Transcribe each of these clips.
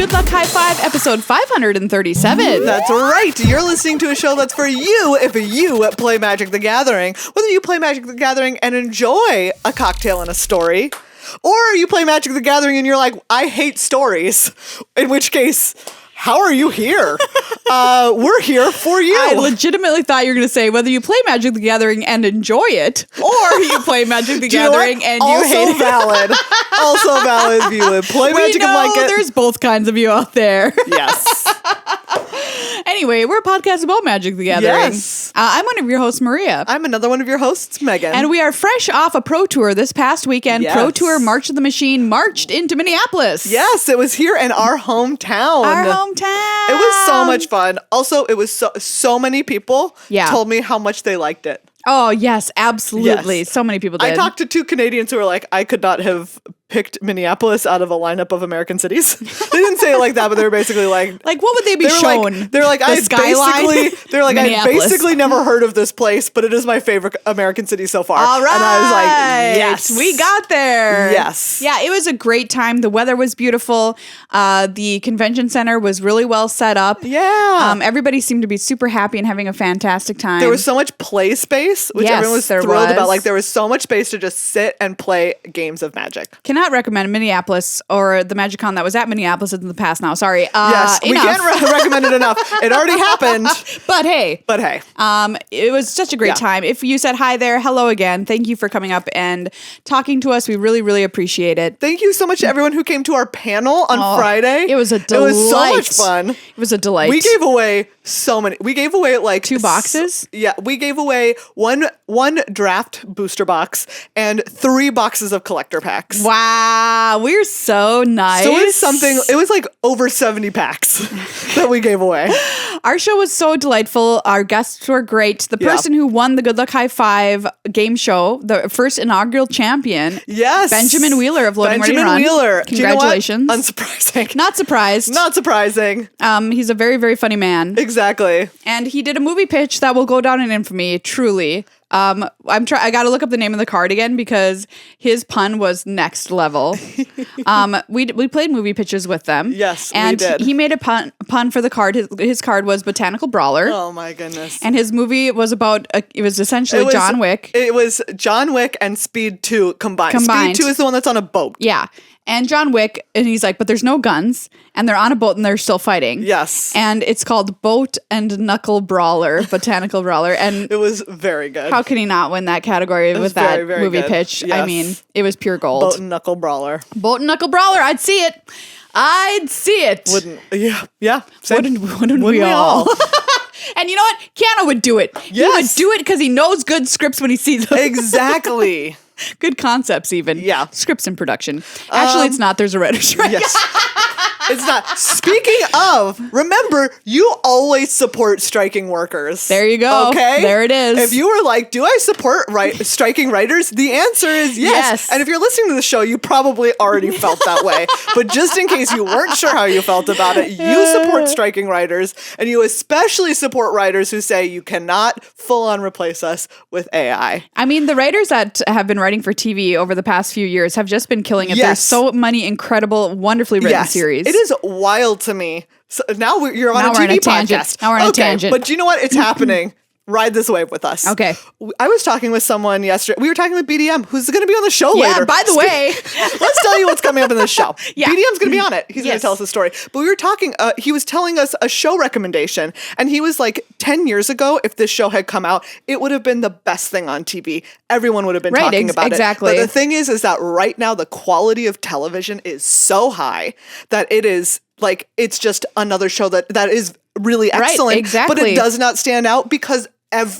Good Luck High Five, episode 537. That's right. You're listening to a show that's for you if you play Magic the Gathering. Whether you play Magic the Gathering and enjoy a cocktail and a story, or you play Magic the Gathering and you're like, I hate stories. In which case, how are you here? We're here for you. I legitimately thought you were going to say whether you play Magic the Gathering and enjoy it, or you play Magic the Gathering and you hate it. Valid. Also valid if you would play Magic and like it. There's both kinds of you out there. Yes. Anyway, we're a podcast about Magic the Gathering. Yes. I'm one of your hosts, Maria. I'm another one of your hosts, Megan. And we are fresh off a Pro Tour this past weekend. Yes. Pro Tour March of the Machine marched into Minneapolis. Yes, it was here in our hometown. Our hometown. It was so much fun. Also, it was so many people told me how much they liked it. Oh, yes, absolutely. Yes. So many people did. I talked to two Canadians who were like, I could not have picked Minneapolis out of a lineup of American cities. They didn't say it like that, but they were basically like, what would they be shown? They're like, I basically never heard of this place, but it is my favorite American city so far. All right. And I was like, yes. We got there. Yes. Yeah, it was a great time. The weather was beautiful. The convention center was really well set up. Yeah. Everybody seemed to be super happy and having a fantastic time. There was so much play space, which everyone was thrilled about. Like, there was so much space to just sit and play games of Magic. Cannot recommend Minneapolis or the MagicCon that was at Minneapolis in the past now. Sorry. Yes, we can't recommend it enough. It already happened. But hey. It was such a great time. If you said hi there, hello again. Thank you for coming up and talking to us. We really, really appreciate it. Thank you so much to everyone who came to our panel on Friday. It was a delight. It was so much fun. It was a delight. We gave away so many. We gave away like 2 boxes. We gave away one draft booster box and 3 boxes of collector packs. Wow, we're so nice. So it was like over 70 packs that we gave away. Our show was so delightful. Our guests were great. The person who won the Good Luck High Five game show, the first inaugural champion, Benjamin Wheeler of Loading Ready Run. Wheeler. Congratulations. You know what? Unsurprising. Not surprised. Not surprising. He's a very, very funny man. Exactly. And he did a movie pitch that will go down in infamy, truly. I got to look up the name of the card again because his pun was next level. We played movie pitches with them. Yes, and we did. He made a pun for the card. His card was Botanical Brawler. Oh my goodness! And his movie was about it was essentially John Wick. It was John Wick and Speed 2 combined. Speed 2 is the one that's on a boat. Yeah. And John Wick, and he's like, but there's no guns, and they're on a boat, and they're still fighting. Yes. And it's called Boat and Knuckle Brawler, Botanical Brawler. And it was very good. How can he not win that category with that movie pitch? Yes. I mean, it was pure gold. Boat and Knuckle Brawler. Boat and Knuckle Brawler. I'd see it. Wouldn't we all? And you know what? Keanu would do it. Yes. He would do it because he knows good scripts when he sees them. Exactly. Good concepts, even. Yeah. Scripts in production. Actually, it's not. There's a writer's strike. Yes. It's not. Speaking of, remember, you always support striking workers. There you go. Okay? There it is. If you were like, do I support striking writers? The answer is yes. And if you're listening to the show, you probably already felt that way. But just in case you weren't sure how you felt about it, you support striking writers, and you especially support writers who say you cannot full on replace us with AI. I mean, the writers that have been writing for TV over the past few years have just been killing it. Yes. There's so many incredible, wonderfully written series. It is wild to me. So now you're on a TV podcast. Now we're on a tangent. But you know what? It's happening. Ride this wave with us. Okay. I was talking with someone yesterday. We were talking with BDM, who's going to be on the show later. Yeah, by the way. Let's tell you what's coming up in this show. Yeah. BDM's going to be on it. He's going to tell us a story. But we were talking, he was telling us a show recommendation. And he was like, 10 years ago, if this show had come out, it would have been the best thing on TV. Everyone would have been talking about it. Exactly. But the thing is that right now, the quality of television is so high that it is like, it's just another show that is really excellent. Right, exactly. But it does not stand out because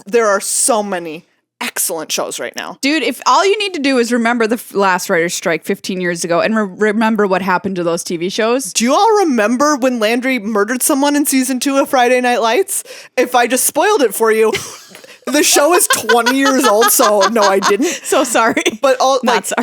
there are so many excellent shows right now. Dude, if all you need to do is remember the last writer's strike 15 years ago and remember what happened to those TV shows. Do you all remember when Landry murdered someone in season 2 of Friday Night Lights? If I just spoiled it for you, the show is 20 years old, so no, I didn't. So sorry. But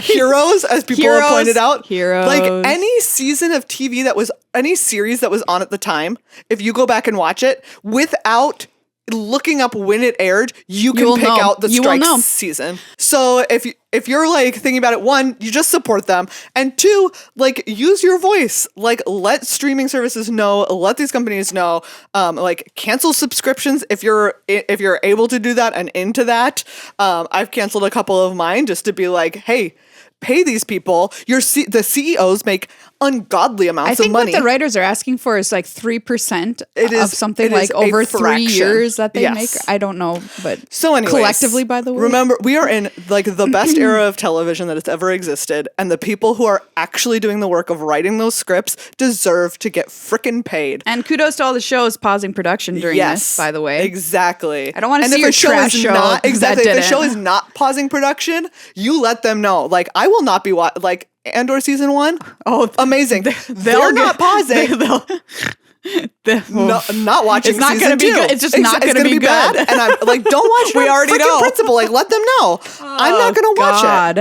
Heroes, as people have pointed out. Heroes. Like any season of TV any series that was on at the time, if you go back and watch it, without looking up when it aired, you can pick out the strike season. So if you're like thinking about it, one, you just support them, and two, like use your voice, like let streaming services know, let these companies know, like cancel subscriptions if you're able to do that and into that. I've canceled a couple of mine just to be like, hey, pay these people. The CEOs make ungodly amounts of money. I think what the writers are asking for is like 3% of something like over 3 years that they make. I don't know, but so anyways, collectively, by the way. Remember, we are in like the best era of television that has ever existed, and the people who are actually doing the work of writing those scripts deserve to get frickin' paid. And kudos to all the shows pausing production during this, by the way. Exactly. I don't want to see your trash show. Exactly. If the show is not pausing production, you let them know. Like, I will not be like Andor season 1. Oh, amazing! They're not pausing. Not watching. It's not going to be good. It's just not going to be bad. And I'm like, don't watch. We already know. Principle. Like, let them know. I'm not going to watch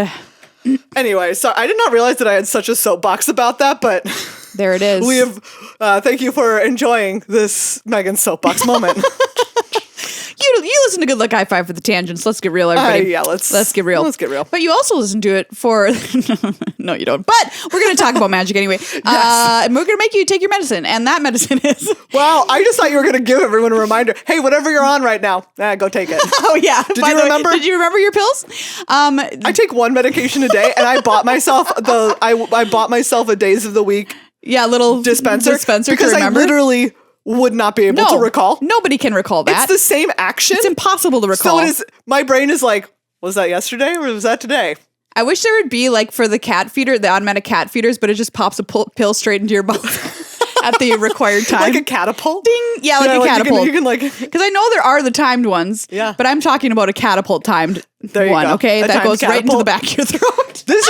it. Anyway, so I did not realize that I had such a soapbox about that, but there it is. We have. Thank you for enjoying this Megan soapbox moment. You listen to Good Luck High Five for the tangents. Let's get real, everybody. Let's get real. Let's get real. But you also listen to it for... No, you don't. But we're going to talk about magic anyway. Yes. And we're going to make you take your medicine. And that medicine is... Wow, I just thought you were going to give everyone a reminder. Hey, whatever you're on right now, go take it. Oh, yeah. Did you remember? Did you remember your pills? I take one medication a day, and I bought myself I bought myself a days of the week little dispenser because I literally would not be able to recall. Nobody can recall that. It's the same action. It's impossible to recall. So my brain is like, was that yesterday or was that today? I wish there would be like for the cat feeder, the automatic cat feeders, but it just pops a pill straight into your mouth. At the required time. Like a catapult? Ding! Yeah, like a catapult. You can because I know there are the timed ones. Yeah. But I'm talking about a catapult timed one, okay? That goes right into the back of your throat. This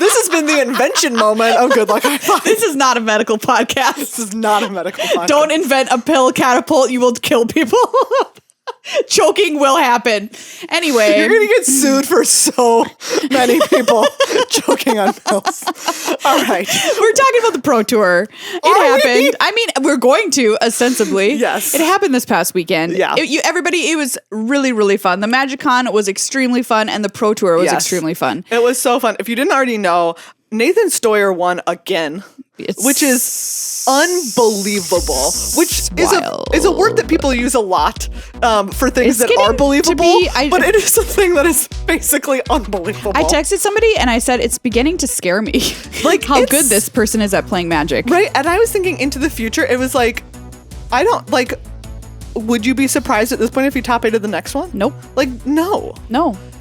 has been the invention moment of Good Luck High Five. This is not a medical podcast. This is not a medical podcast. Don't invent a pill catapult. You will kill people. Choking will happen. Anyway. You're going to get sued for so many people choking on pills. All right. We're talking about the Pro Tour. It happened. I mean, we're going to, ostensibly. Yes. It happened this past weekend. Yeah. It was really, really fun. The MagicCON was extremely fun, and the Pro Tour was extremely fun. It was so fun. If you didn't already know, Nathan Stoyer won again. Which is unbelievable. Which is a word that people use a lot for things that are believable. But it is a thing that is basically unbelievable. I texted somebody and I said, it's beginning to scare me. Like how good this person is at playing Magic. Right. And I was thinking into the future, it was like, I don't like, would you be surprised at this point if you top 8 of the next one? Nope. Like, no.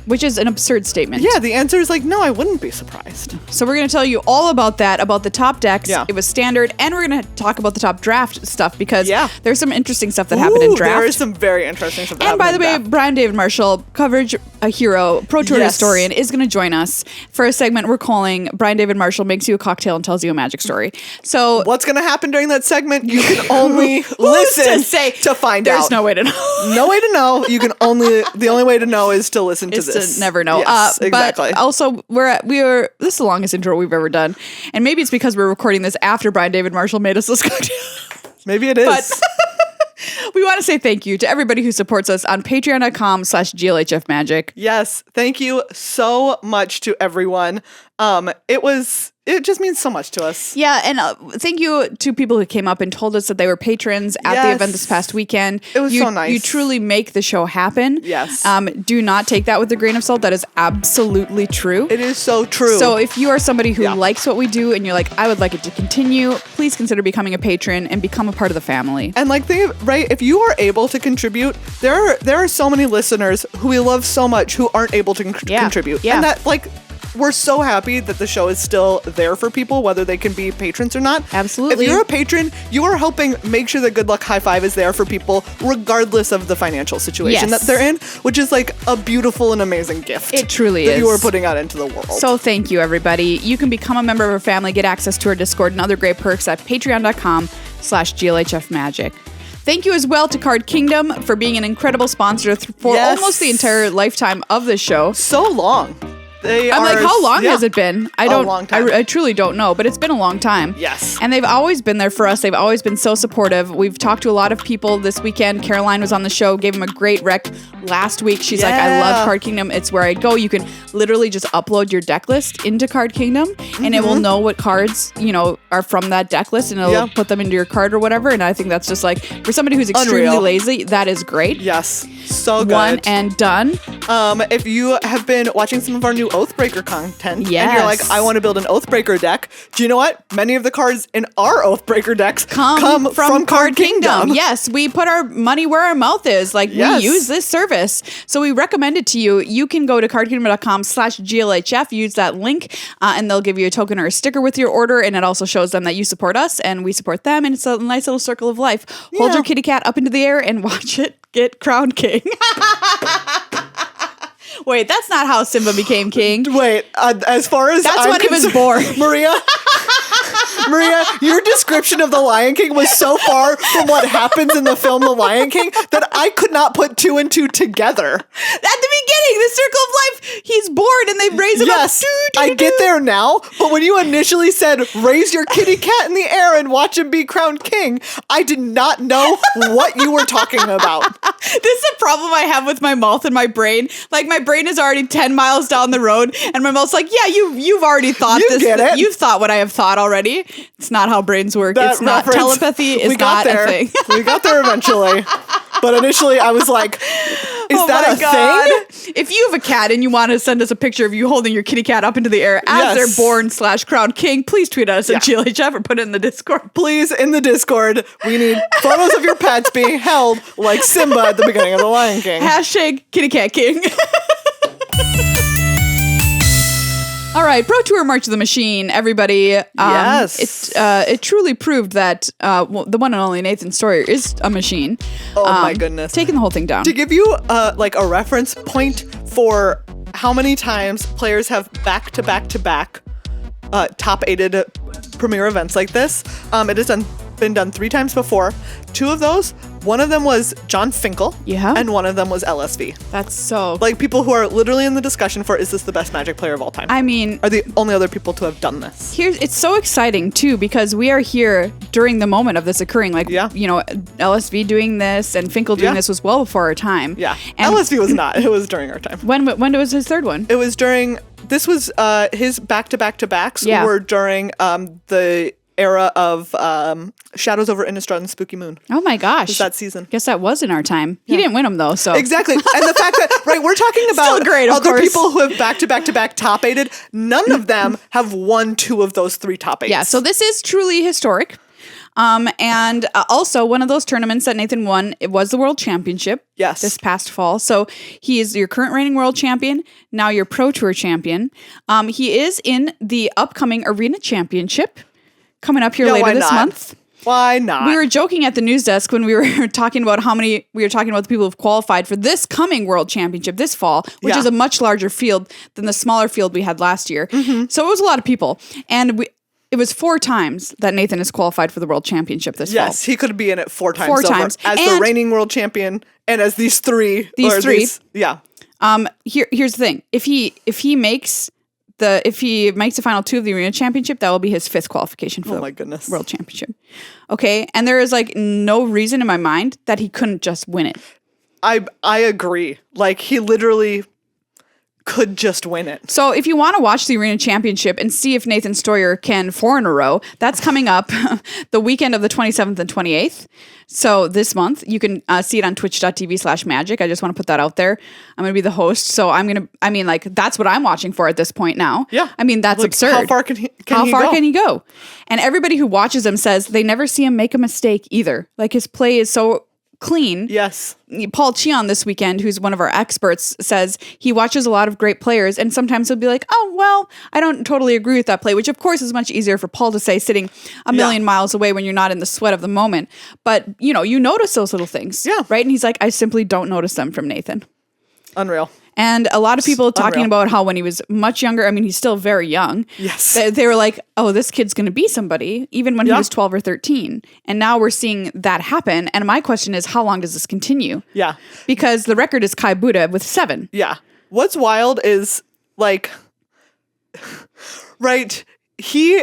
Which is an absurd statement. Yeah, the answer is like, no, I wouldn't be surprised. So we're going to tell you all about that, about the top decks. Yeah. It was standard, and we're going to talk about the top draft stuff because there's some interesting stuff that happened in draft. There is some very interesting stuff that happened in draft. And by the way, Brian David Marshall, coverage a hero, Pro Tour historian, is going to join us for a segment we're calling Brian David Marshall Makes You a Cocktail and Tells You a Magic Story. So what's going to happen during that segment? You can only listen to find out. There's no way to know. No way to know. The only way to know is to listen to this. To never know. Yes. Exactly. But also, this is the longest intro we've ever done. And maybe it's because we're recording this after Brian David Marshall made us this cocktail. Maybe it is. But we want to say thank you to everybody who supports us on patreon.com/GLHF Magic. Yes. Thank you so much to everyone. It just means so much to us. Yeah, and thank you to people who came up and told us that they were patrons at the event this past weekend. It was so nice. You truly make the show happen. Yes. Do not take that with a grain of salt. That is absolutely true. It is so true. So if you are somebody who likes what we do and you're like, I would like it to continue, please consider becoming a patron and become a part of the family. And if you are able to contribute, there are so many listeners who we love so much who aren't able to contribute. Yeah. And that we're so happy that the show is still there for people, whether they can be patrons or not. Absolutely. If you're a patron, you are helping make sure that Good Luck High Five is there for people, regardless of the financial situation that they're in, which is like a beautiful and amazing gift. It truly that is. you are putting out into the world. So thank you, everybody. You can become a member of our family, get access to our Discord and other great perks at patreon.com/GLHF Magic. Thank you as well to Card Kingdom for being an incredible sponsor for almost the entire lifetime of this show. So long. I'm like, how long has it been? I don't. long time. I truly don't know, but it's been a long time. Yes. And they've always been there for us. They've always been so supportive. We've talked to a lot of people this weekend. Caroline was on the show, gave them a great rec last week. She's like, I love Card Kingdom. It's where I'd go. You can literally just upload your deck list into Card Kingdom, and it will know what cards are from that deck list, and it'll put them into your card or whatever. And I think that's just like, for somebody who's extremely lazy, that is great. Yes. So good. One and done. If you have been watching some of our new Oathbreaker content, and Yes. you're like, I want to build an Oathbreaker deck, do you know what? Many of the cards in our Oathbreaker decks come from Card Kingdom. Yes, we put our money where our mouth is. Like, we use this service. So we recommend it to you. You can go to cardkingdom.com/GLHF, use that link, and they'll give you a token or a sticker with your order, and it also shows them that you support us and we support them, and it's a nice little circle of life. Hold your kitty cat up into the air and watch it get crowned king. Wait, that's not how Simba became king. Wait, as far as that's when he was born. Maria, your description of the Lion King was so far from what happens in the film The Lion King that I could not put two and two together. At the beginning, the circle of life, he's born and they raise him up. Yes, I get there now, but when you initially said raise your kitty cat in the air and watch him be crowned king, I did not know what you were talking about. This is a problem I have with my mouth and my brain. Like, my brain is already 10 miles down the road, and my mouth's like, yeah, you've already thought this. Get it. You've thought what I have thought already. It's not how brains work. It's not telepathy. It's not a thing. We got there eventually. But initially I was like, is that a thing? If you have a cat and you want to send us a picture of you holding your kitty cat up into the air as they're born /crowned king, please tweet us at GLHF or put it in the Discord. Please, in the Discord, we need photos of your pets being held like Simba at the beginning of The Lion King. # kitty cat king. All right, Pro Tour March of the Machine, everybody. Yes. It truly proved that the one and only Nathan Sawyer is a machine. Oh my goodness. Taking the whole thing down. To give you like a reference point for how many times players have back-to-back-to-back top-aided premier events like this, it has been done 3 times before. 2 of those, one of them was John Finkel, and one of them was LSV. That's so... Like, people who are literally in the discussion for, is this the best Magic player of all time? I mean... Are the only other people to have done this. It's so exciting, too, because we are here during the moment of this occurring. Like, LSV doing this and Finkel doing this was well before our time. Yeah. And LSV was not. It was during our time. When was his third one? It was during... This was his back-to-back-to-backs were during the era of Shadows over Innistrad and Spooky Moon. Oh my gosh. Was that season. Guess that was in our time. He didn't win them though, so. Exactly. And the fact that, we're talking about other people who have back-to-back-to-back top-aided. None of them have won 2 of those 3 top-8s. Yeah, so this is truly historic. And also one of those tournaments that Nathan won, it was the World Championship. Yes. This past fall. So he is your current reigning world champion, now your Pro Tour champion. He is in the upcoming Arena Championship coming up here later this month. Why not? We were joking at the news desk when we were talking about the people who've qualified for this coming World Championship this fall, which is a much larger field than the smaller field we had last year. Mm-hmm. So it was a lot of people. And it was 4 times that Nathan has qualified for the World Championship this fall. Yes, he could be in it 4 times. 4 times. As the reigning world champion and as these 3. These 3. Yeah. Here's the thing. If he makes the final 2 of the Arena Championship, that will be his 5th qualification for the World Championship. Okay, and there is no reason in my mind that he couldn't just win it. I agree. Like, he literally could just win it. So if you want to watch the Arena Championship and see if Nathan Sawyer can 4 in a row, that's coming up the weekend of the 27th and 28th. So this month, you can see it on twitch.tv/magic. I just want to put that out there. I'm going to be the host. So that's what I'm watching for at this point now. Yeah. I mean, that's absurd. How far can he go? And everybody who watches him says they never see him make a mistake either. Like, his play is so clean. Yes. Paul Cheon this weekend, who's one of our experts, says he watches a lot of great players and sometimes he'll be like, oh, well, I don't totally agree with that play, which of course is much easier for Paul to say sitting a million miles away when you're not in the sweat of the moment. But, you notice those little things. Yeah. Right? And he's like, I simply don't notice them from Nathan. Unreal. And a lot of people talking about how when he was much younger, I mean, he's still very young. Yes. They were like, oh, this kid's going to be somebody, even when he was 12 or 13. And now we're seeing that happen. And my question is, how long does this continue? Yeah. Because the record is Kai Buddha with 7. Yeah. What's wild is, right, he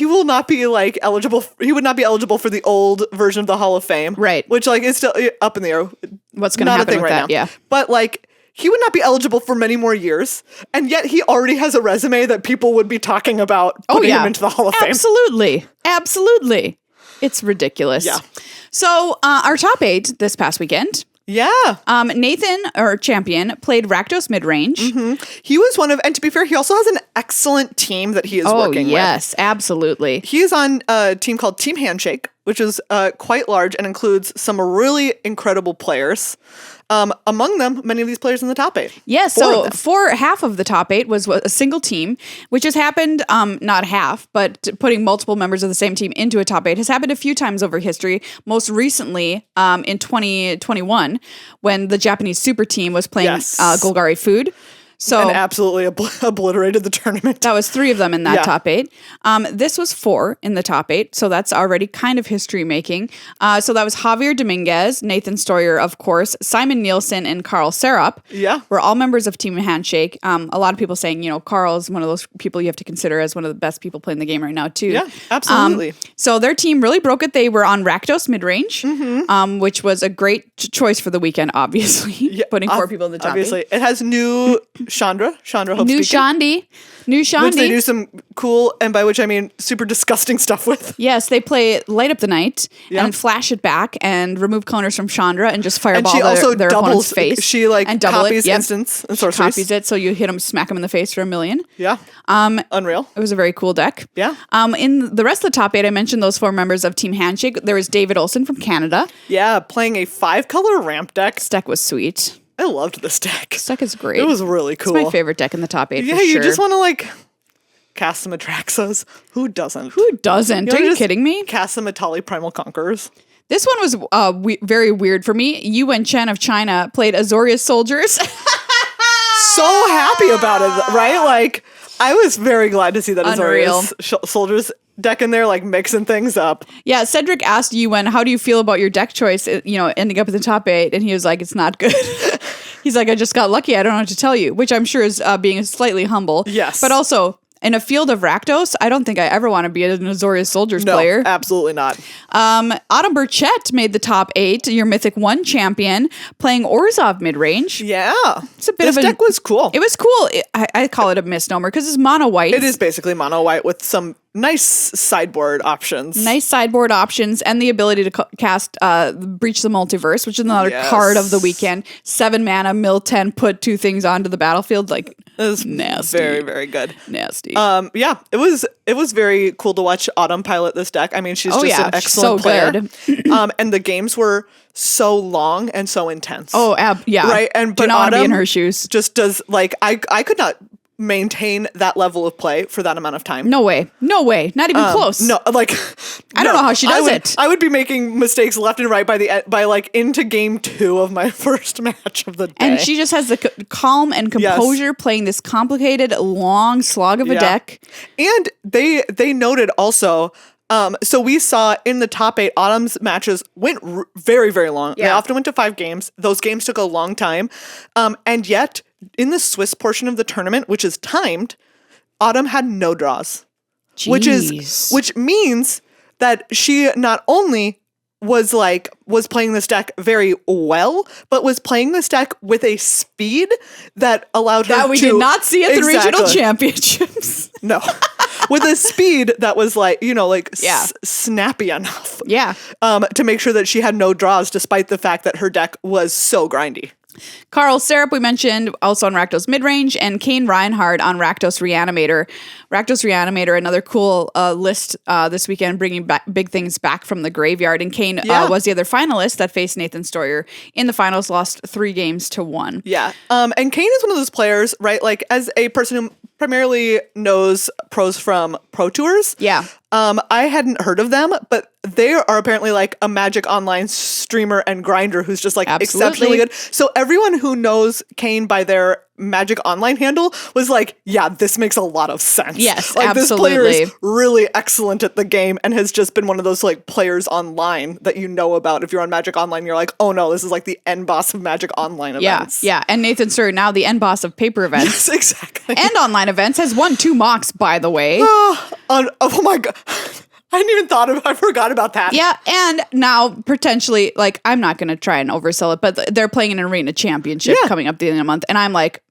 will not be like eligible. He would not be eligible for the old version of the Hall of Fame. Right. Which like is still up in the air. What's going to happen with that? Now. Yeah. But like, he would not be eligible for many more years. And yet he already has a resume that people would be talking about putting him into the Hall of Fame. Absolutely. It's ridiculous. Yeah. So our top 8 this past weekend. Yeah. Nathan, our champion, played Rakdos mid-range. He was one of, and to be fair, he also has an excellent team that he is working with. Yes, absolutely. He is on a team called Team Handshake, which is quite large and includes some really incredible players. Among them, many of these players in the top 8. Yes, so for half of the top 8 was a single team, which has happened, not half, but putting multiple members of the same team into a top 8 has happened a few times over history. Most recently, in 2021, when the Japanese super team was playing Golgari Food. So and absolutely obliterated the tournament. That was 3 of them in that top 8. This was 4 in the top 8, so that's already kind of history making. So that was Javier Dominguez, Nathan Stoyer, of course, Simon Nielsen, and Carl Serup. Yeah. We're all members of Team Handshake. A lot of people saying, Carl is one of those people you have to consider as one of the best people playing the game right now, too. Yeah, absolutely. So their team really broke it. They were on Rakdos mid-range, which was a great choice for the weekend, obviously. Yeah, putting 4 people in the top 8. Obviously. It has new Chandra Hope New speaking. Shandy. Which they do some cool, and by which I mean super disgusting stuff with. Yes, they play Light Up the Night and flash it back and remove cloners from Chandra and just fireball their opponent's face. She copies instants and sorceries. Copies it, so you hit them, smack them in the face for 1,000,000. Yeah. Unreal. It was a very cool deck. Yeah. In the rest of the top 8, I mentioned those 4 members of Team Handshake. There was David Olson from Canada. Yeah, playing a 5-color ramp deck. This deck was sweet. I loved this deck. This deck is great. It was really cool. It's my favorite deck in the top 8 yeah, for sure. you just want to cast some Atraxas. Who doesn't? Are you kidding me? Cast some Atali Primal Conquerors. This one was very weird for me. You and Chen of China played Azorius Soldiers. So happy about it, right? I was very glad to see that Azorius Soldiers deck in there, mixing things up. Yeah, Cedric asked Yuen, how do you feel about your deck choice, ending up in the top 8? And he was like, it's not good. He's like, I just got lucky. I don't know what to tell you, which I'm sure is being slightly humble. Yes. But also, in a field of Rakdos, I don't think I ever want to be an Azorius Soldiers player. No, absolutely not. Autumn Burchett made the top 8, your Mythic 1 champion, playing Orzhov mid-range. Yeah. It's a bit this deck was cool. It was cool. I call it a misnomer because it's mono white. It is basically mono white with some nice sideboard options. And the ability to cast Breach the Multiverse, which is another card of the weekend. 7 mana, mill 10, put 2 things onto the battlefield. It was nasty. Very, very good. Nasty. Yeah, it was very cool to watch Autumn pilot this deck. I mean, she's just an excellent player. Good. And the games were so long and so intense. Oh, yeah. Right. And but Autumn be in her shoes. Just does I could not maintain that level of play for that amount of time. No way. Not even close. No, I don't know how she does it. I would be making mistakes left and right by into game 2 of my first match of the day. And she just has the calm and composure playing this complicated, long slog of a deck. And they noted also, so we saw in the top 8, Autumn's matches went very, very long. Yeah. They often went to 5 games. Those games took a long time. And yet, in the Swiss portion of the tournament, which is timed, Autumn had no draws. Jeez. Which means that she not only was playing this deck very well, but was playing this deck with a speed that allowed her that we did not see at the regional championships. No. With a speed that was snappy enough. Yeah. To make sure that she had no draws, despite the fact that her deck was so grindy. Carl Serup, we mentioned, also on Rakdos Midrange, and Kane Reinhardt on Rakdos Reanimator. Rakdos Reanimator, another cool list this weekend, bringing back big things back from the graveyard. And Kane was the other finalist that faced Nathan Stoyer in the finals, lost 3 games to 1. Yeah. And Kane is one of those players, right? As a person who primarily knows pros from Pro Tours. Yeah. I hadn't heard of them, but they are apparently a Magic Online streamer and grinder who's just exceptionally good. So everyone who knows Kane by their Magic Online handle was like, yeah, this makes a lot of sense. Yes, like, absolutely. This player is really excellent at the game and has just been one of those like players online that you know about. If you're on Magic Online, you're like, oh no, this is like the end boss of Magic Online events. Yeah. And Nathan Stewart, now the end boss of paper events. Yes, exactly. And online events, has won 2 mocks, by the way. Oh my God. I forgot about that. Yeah, and now potentially, like, I'm not going to try and oversell it, but they're playing an arena championship coming up at the end of the month, and I'm like,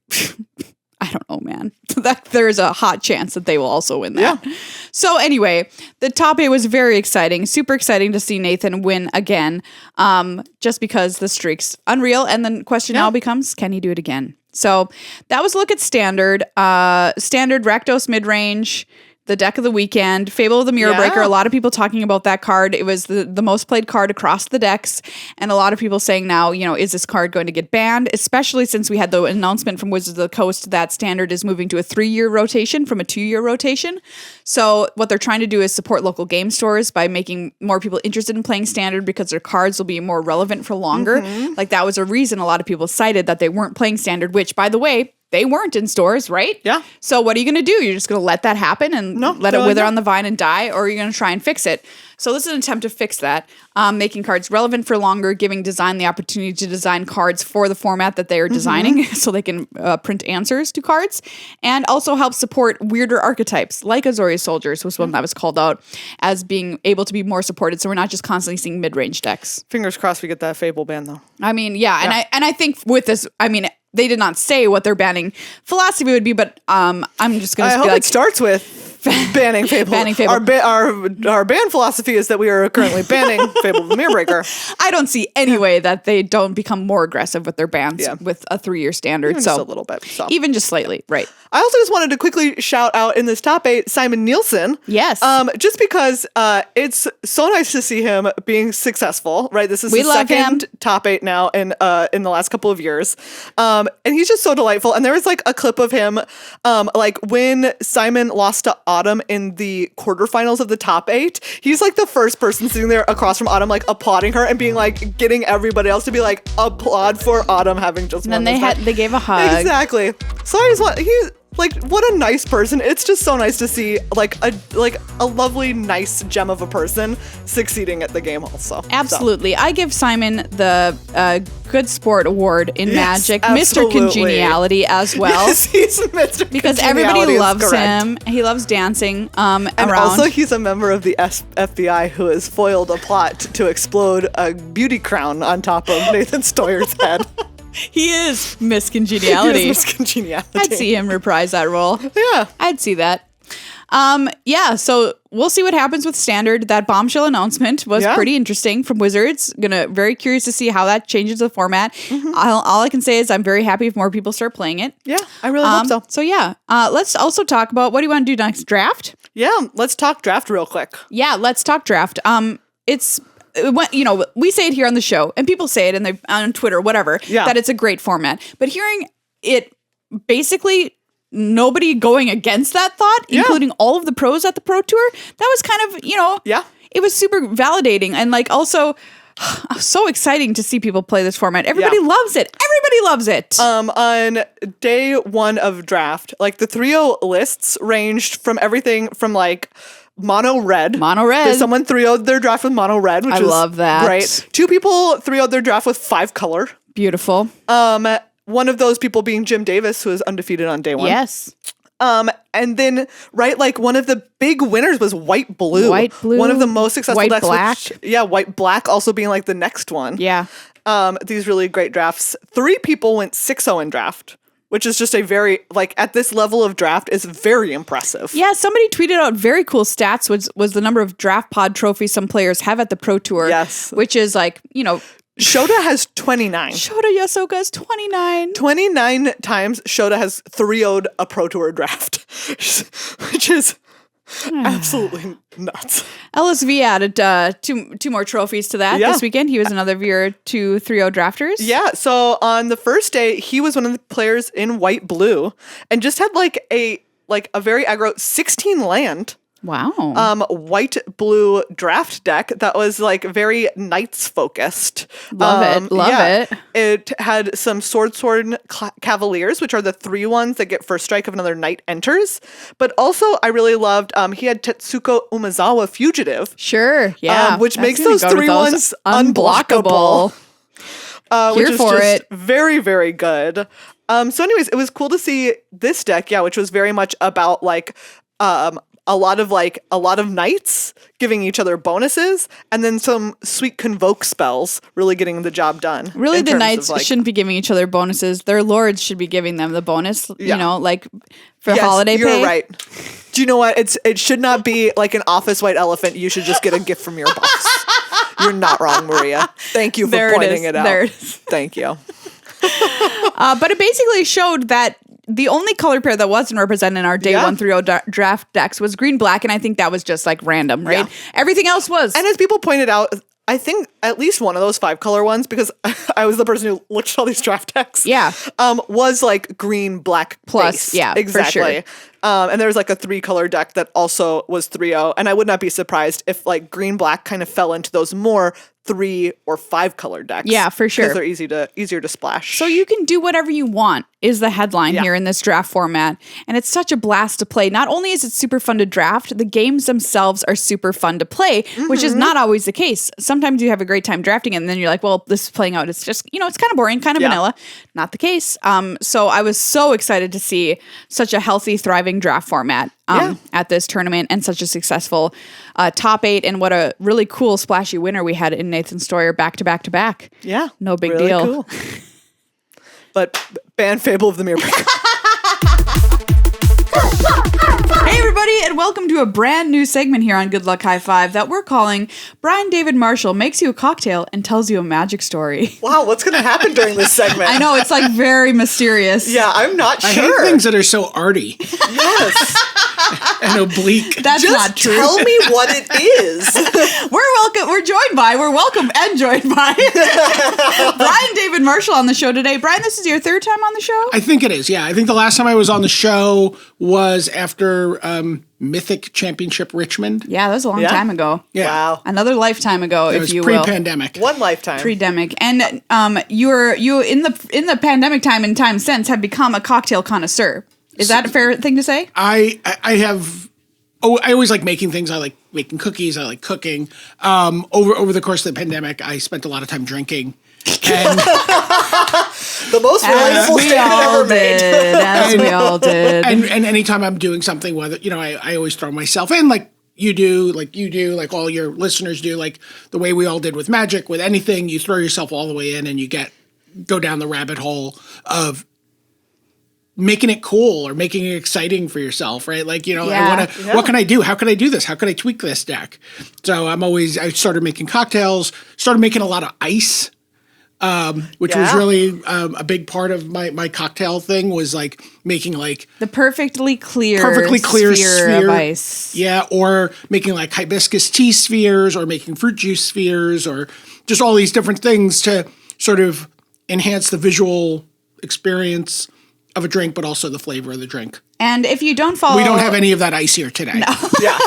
I don't know, man. That there's a hot chance that they will also win that. Yeah. So anyway, the top 8 was very exciting. Super exciting to see Nathan win again, just because the streak's unreal, and the question now becomes, can he do it again? So that was a look at Standard. Standard, Rakdos mid-range, the deck of the weekend, Fable of the Mirror Breaker. A lot of people talking about that card. It was the most played card across the decks. And a lot of people saying now, is this card going to get banned? Especially since we had the announcement from Wizards of the Coast that Standard is moving to a 3-year rotation from a 2-year rotation. So what they're trying to do is support local game stores by making more people interested in playing Standard because their cards will be more relevant for longer. Like that was a reason a lot of people cited that they weren't playing Standard, which, by the way, they weren't in stores, right? Yeah. So what are you going to do? You're just going to let that happen and let it wither on the vine and die, or are you going to try and fix it? So this is an attempt to fix that, making cards relevant for longer, giving design the opportunity to design cards for the format that they are designing so they can print answers to cards, and also help support weirder archetypes like Azorius Soldiers was one that was called out as being able to be more supported, so we're not just constantly seeing mid-range decks. Fingers crossed we get that Fable ban though. I mean, yeah. And I think with this, I mean, they did not say what their banning philosophy would be, but I'm just going to be hope like, it starts with banning Fable. Banning Fable. Our ban philosophy is that we are currently banning Fable of the Mirror Breaker. I don't see any way that they don't become more aggressive with their bans with a 3-year standard. Even so just a little bit. So. Even just slightly, right. I also just wanted to quickly shout out in this top 8 Simon Nielsen. Yes. Just because it's so nice to see him being successful, right? This is his second top 8 now in the last couple of years. And he's just so delightful. And there was like a clip of him like when Simon lost to Autumn in the quarterfinals of the top 8. He's like the first person sitting there across from Autumn, like applauding her and being like getting everybody else to be like applaud for Autumn having just won. And then they gave a hug. Exactly. So I just want like, what a nice person. It's just so nice to see like a lovely, nice gem of a person succeeding at the game also. Absolutely. So. I give Simon the Good Sport Award in Magic. Absolutely. Mr. Congeniality as well. Yes, he's Mr. Because everybody loves him. He loves dancing and around. Also, he's a member of the FBI who has foiled a plot to explode a beauty crown on top of Nathan Stoyer's head. He is Miss Congeniality. He is Miss Congeniality. I'd see him reprise that role. Yeah. I'd see that. So we'll see what happens with Standard. That bombshell announcement was pretty interesting from Wizards. Very curious to see how that changes the format. All I can say is I'm very happy if more people start playing it. Yeah, I really hope so. So yeah, let's also talk about what do you want to do next? Draft? Yeah, let's talk draft real quick. Yeah, let's talk draft. We say it here on the show, and people say it on Twitter, whatever, that it's a great format. But hearing it, basically nobody going against that thought, including all of the pros at the Pro Tour, that was kind of, it was super validating and like also so exciting to see people play this format. Everybody loves it. Everybody loves it. On day 1 of draft, like the 3-0 lists ranged from everything from like mono red. Someone 3-0'd their draft with mono red, which I love that. Great. 2 people 3-0'd their draft with 5 color. Beautiful. One of those people being Jim Davis, who is undefeated on day 1. Yes. And then, like one of the big winners was white blue. White blue. One of the most successful white decks. Black. White black also being like the next one. Yeah. These really great drafts. 3 people went 6-0 in draft, which is just a very, like, at this level of draft is very impressive. Yeah, somebody tweeted out very cool stats, was the number of draft pod trophies some players have at the Pro Tour. Yes. Which is like, Shota has 29. Shota Yasoka has 29. 29 times Shota has 3-0'd a Pro Tour draft, which is absolutely nuts. LSV added two more trophies to that this weekend. He was another viewer to 3-0 drafters. Yeah, so on the first day, he was one of the players in white blue and just had like a very aggro 16 land. Wow. White-blue draft deck that was like very knights focused. Love it. It had some sword cavaliers, which are the 3 ones that get first strike if another knight enters. But also, I really loved, he had Tetsuko Umezawa Fugitive. Sure, yeah. Which makes those 3 ones unblockable. Which is just very, very good. So anyways, it was cool to see this deck, which was very much about like a lot of knights giving each other bonuses, and then some sweet convoke spells really getting the job done. Really, the knights shouldn't be giving each other bonuses. Their lords should be giving them the bonus, you know, like for holiday pay. You're right. Do you know what? It should not be like an office white elephant. You should just get a gift from your boss. You're not wrong, Maria. Thank you for pointing it out. There it is. Thank you. But it basically showed that the only color pair that wasn't represented in our day 130 draft decks was green-black, and I think that was just like random, right? Yeah. Everything else was. And as people pointed out, I think at least one of those 5-color ones, because I was the person who looked at all these draft decks. Yeah. Was like green-black plus based. Yeah, exactly. For sure. And there was like a 3-color deck that also was 3-0, and I would not be surprised if like green-black kind of fell into those more 3 or 5-color decks. Yeah, for sure. Because they're easier to splash. So you can do whatever you want is the headline here in this draft format. And it's such a blast to play. Not only is it super fun to draft, the games themselves are super fun to play, which is not always the case. Sometimes you have a great time drafting it, and then you're like, well, this is playing out. It's just, it's kind of boring, kind of vanilla. Not the case. So I was so excited to see such a healthy, thriving draft format at this tournament, and such a successful top 8, and what a really cool splashy winner we had in Nathan Stoyer back to back to back. Yeah. No big really deal. Cool. But ban Fable of the Mirror Breaker. Hey everybody, and welcome to a brand new segment here on Good Luck High Five that we're calling Brian David Marshall Makes You a Cocktail and Tells You a Magic Story. Wow, what's going to happen during this segment? I know, it's like very mysterious. Yeah, I'm not sure. I hate things that are so arty. Yes. And oblique. That's just not true. Tell me what it is. We're welcome and joined by Brian David Marshall on the show today. Brian, this is your 3rd time on the show? I think it is, yeah. I think the last time I was on the show was after Mythic Championship Richmond. Yeah, that was a long time ago. Yeah. Wow. Another lifetime ago, if you will. Pre-pandemic. One lifetime. Pre-demic. And you in the pandemic time and time since have become a cocktail connoisseur. Is that a fair thing to say? I have. Oh, I always like making things. I like making cookies. I like cooking. Over the course of the pandemic, I spent a lot of time drinking. And the most relatable statement ever made. As we all did. And anytime I'm doing something, whether I always throw myself in, like you do, like all your listeners do, like the way we all did with Magic, with anything, you throw yourself all the way in, and you go down the rabbit hole of making it cool or making it exciting for yourself, right? Like, what can I do? How can I do this? How can I tweak this deck? So I started making cocktails, started making a lot of ice, which was really a big part of my cocktail thing, was like making like the perfectly clear sphere of ice. Yeah, or making like hibiscus tea spheres, or making fruit juice spheres, or just all these different things to sort of enhance the visual experience of a drink, but also the flavor of the drink. And if you don't follow... We don't have any of that ice here today. No. Yeah.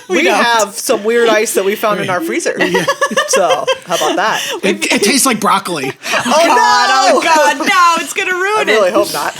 We have some weird ice that we found in our freezer. Yeah. So, how about that? It tastes like broccoli. Oh God, no, it's going to ruin it. I really hope not.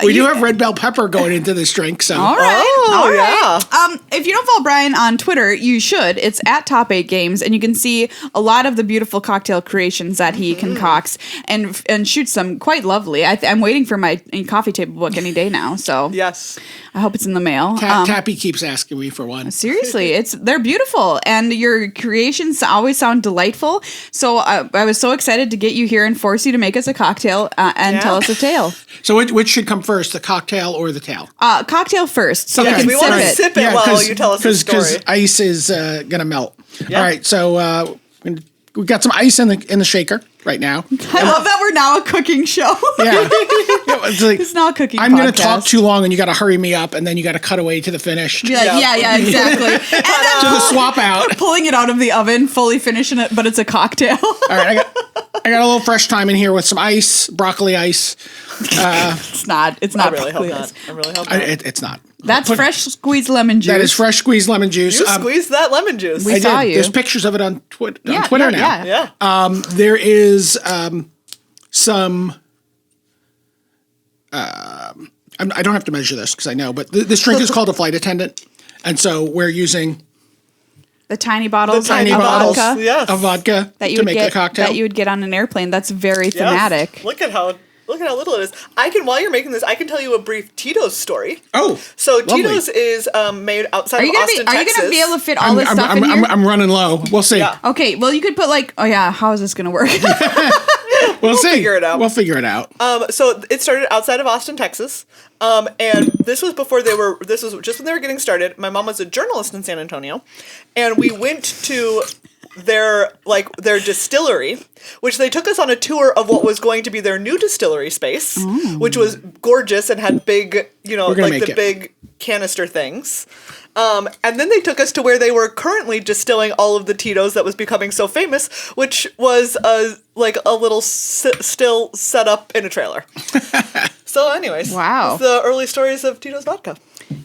We do have red bell pepper going into this drink, so. All right. Oh, all right. Yeah. If you don't follow Brian on Twitter, you should. It's at Top 8 Games, and you can see a lot of the beautiful cocktail creations that he concocts and shoots them quite lovely. I'm waiting for my coffee table book any day now, so. Yes. I hope it's in the mail. Tappy keeps asking me for one. Seriously, they're beautiful, and your creations always sound delightful. So I was so excited to get you here and force you to make us a cocktail and tell us a tale. So which should come first, the cocktail or the tale? Cocktail first, so we we want can to sip it while you tell us the story. Because ice is gonna melt. Yeah. All right, so we've got some ice in the shaker right now. I love that we're now a cooking show. Yeah. It's not a cooking I'm going to podcast. talk too long, and you got to hurry me up, and then you got to cut away to the finish. Yeah, exactly. And then To the swap out. pulling it out of the oven, fully finishing it, but it's a cocktail. All right, I got a little fresh thyme in here with some ice, broccoli ice. It's not. I really hope broccoli not. ice. I really hope not. It's not. That's fresh squeezed lemon juice. That is fresh squeezed lemon juice. You squeezed that lemon juice. We saw you. There's pictures of it on Twitter now. Yeah. There is some. I don't have to measure this because I know, but this drink is called a flight attendant, and so we're using the tiny bottles, The tiny of bottles, vodka yes. of vodka that you to would make get the cocktail. that you would get on an airplane. That's very Yes. thematic. Look at how little it is. While you're making this, I can tell you a brief Tito's story. Oh, So lovely. Tito's is made outside Are of you gonna Austin, be? Are you Texas. gonna be able to fit all this stuff in here? I'm running low. We'll see. Yeah. Okay, well, you could put like, oh yeah, how is this gonna work? We'll see. figure it out. We'll figure it out. So it started outside of Austin, Texas. And this was this was just when they were getting started. My mom was a journalist in San Antonio, and we went to their distillery, which they took us on a tour of what was going to be their new distillery space, which was gorgeous and had big, big canister things. And then they took us to where they were currently distilling all of the Tito's that was becoming so famous, which was a little still set up in a trailer. So anyways, Wow. the early stories of Tito's vodka.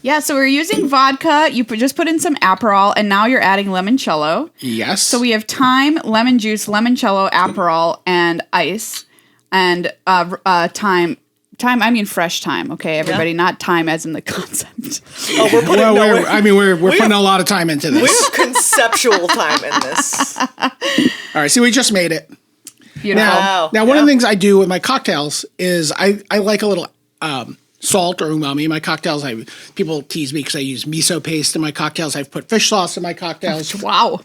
Yeah, so we're using vodka. You just put in some Aperol, and now you're adding limoncello. Yes. So we have thyme, lemon juice, limoncello, Aperol, and ice, and thyme. Thyme, I mean fresh thyme. Okay, everybody, not thyme as in the concept. Oh, we're putting we're putting a lot of time into we this. have conceptual time in this. All right, so we just made it. Beautiful. Now, one of the things I do with my cocktails is I like a little salt or umami in my cocktails. People tease me because I use miso paste in my cocktails. I've put fish sauce in my cocktails. Wow.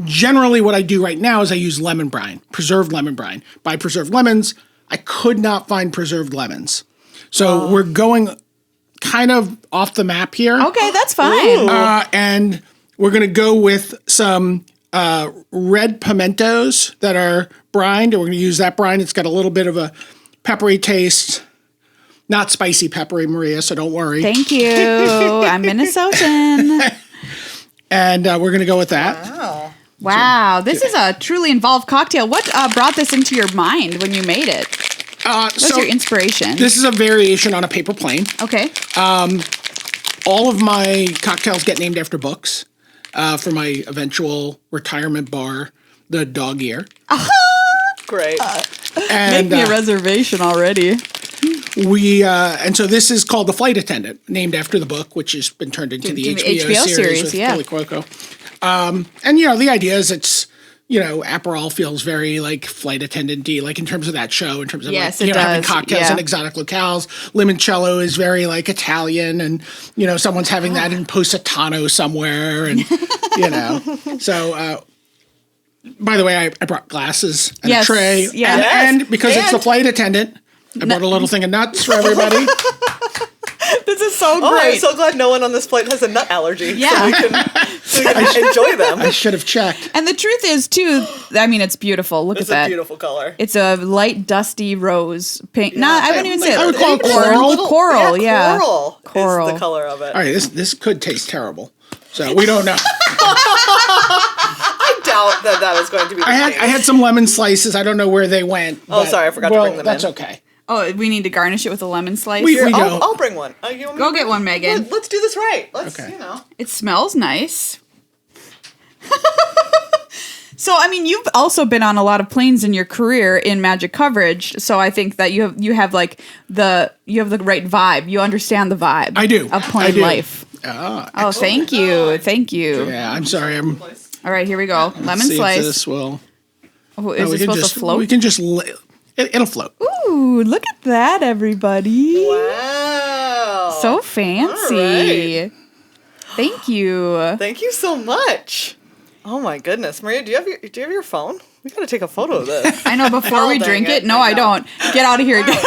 Generally, what I do right now is I use lemon brine, preserved lemon brine. By preserved lemons, I could not find preserved lemons. So we're going kind of off the map here. Okay, that's fine. And we're going to go with some red pimentos that are brined, and we're going to use that brine. It's got a little bit of a peppery taste. Not spicy peppery, Maria, so don't worry. Thank you. I'm Minnesotan. And we're going to go with that. Wow, this is a truly involved cocktail. What brought this into your mind when you made it? What's your inspiration? This is a variation on a paper plane. Okay. All of my cocktails get named after books for my eventual retirement bar, the Dog Ear. Great. And Make me a reservation already. and so this is called The Flight Attendant, named after the book, which has been turned into the HBO series with Billy Cuoco. And the idea is it's Aperol feels very like flight attendant-y, like in terms of that show, in terms of having cocktails in exotic locales. Limoncello is very like Italian, and someone's having that in Positano somewhere, and So, by the way, I brought glasses and a tray, and because it's the flight attendant, I brought a little thing of nuts for everybody. This is so great. I'm so glad no one on this flight has a nut allergy. Yeah. So we can enjoy them. I should have checked. And the truth is, too, I mean, it's beautiful. Look at that. It's a beautiful color. It's a light, dusty rose pink. No, I wouldn't even say I it. would call it coral. Coral, yeah. Coral is the color of it. All right, this could taste terrible. So we don't know. I doubt that is going to be the case. I had some lemon slices. I don't know where they went. Oh, sorry, I forgot to bring them in. That's okay. Oh, we need to garnish it with a lemon slice? I'll bring one. Go get one, Megan. Let's do this right. It smells nice. So, I mean, you've also been on a lot of planes in your career in Magic coverage. So I think that you have the right vibe. You understand the vibe. I do. Of plane life. Oh, thank you. Thank you. Yeah, I'm sorry. All right, here we go. Lemon see slice. If this will. Oh, is it supposed to float? We can just. It'll float. Ooh, look at that, everybody. Wow. So fancy. Right. Thank you. Thank you so much. Oh my goodness, Maria, do you have your phone? We gotta take a photo of this. I know. Before we drink it. No, I don't. Get out of here again.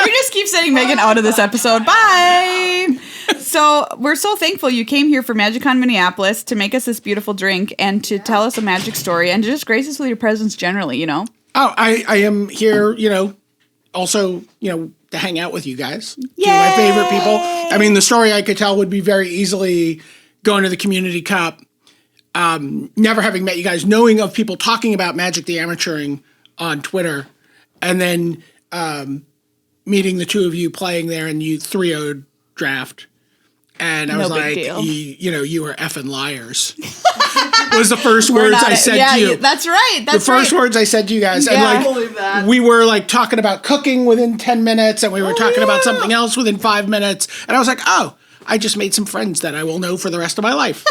We just keep sending Megan out of this episode. Bye. So we're so thankful you came here for MagicCON Minneapolis to make us this beautiful drink and to tell us a magic story and to just grace us with your presence generally. Oh, I am here, also, to hang out with you guys. Yay! Two of my favorite people. I mean, the story I could tell would be very easily going to the Community Cup, never having met you guys, knowing of people talking about Magic the Amateuring on Twitter, and then meeting the two of you playing there and you 3-0'd draft. And I No was big like, deal. you were effing liars. Was the first words I said to you. That's right. The first words I said to you guys. Yeah. And I believe that. we were like talking about cooking within 10 minutes and we were talking about something else within 5 minutes. And I was like, oh, I just made some friends that I will know for the rest of my life.